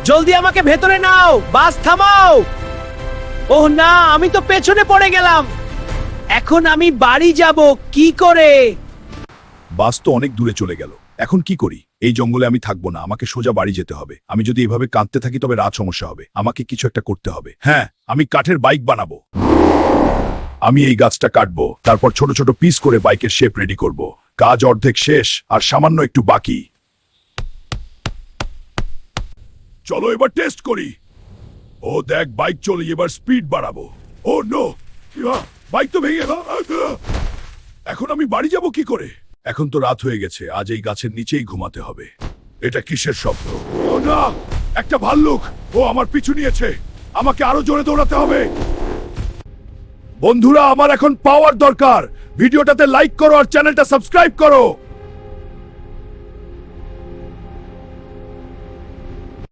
জলদি আমাকে ভেতরে নাও, বাস থামাও। ওহ না, আমি তো পেছনে পড়ে গেলাম। এখন আমি বাড়ি যাব কি করে? বাস তো অনেক দূরে চলে গেল। এখন কি করি? এই জঙ্গলে আমি থাকবো না, আমাকে সোজা বাড়ি যেতে হবে। আমি যদি এভাবে কাঁদতে থাকি তবে রাত সমস্যা হবে। আমাকে কিছু একটা করতে হবে। হ্যাঁ, আমি কাঠের বাইক বানাবো। আমি এই গাছটা কাটবো, তারপর ছোট ছোট পিস করে বাইকের শেপ রেডি করব। কাজ অর্ধেক শেষ, আর সামান্য একটু বাকি। চলো এবার টেস্ট করি। ও দেখ, বাইক চলে, এবার স্পিড বাড়াবো। ও নো, বাইক তো ভেঙে গেল। এখন আমি বাড়ি যাব কি করে? এখন তো রাত হয়ে গেছে, আজ এই গাছের নিচেই ঘুমাতে হবে। এটা কিসের শব্দ? ও না, একটা ভাল্লুক। ও আমার পিছু নিয়েছে, আমাকে আরো জোরে দৌড়াতে হবে। বন্ধুরা, আমার এখন পাওয়ার দরকার। ভিডিওটাতে লাইক করো আর চ্যানেলটা সাবস্ক্রাইব করো।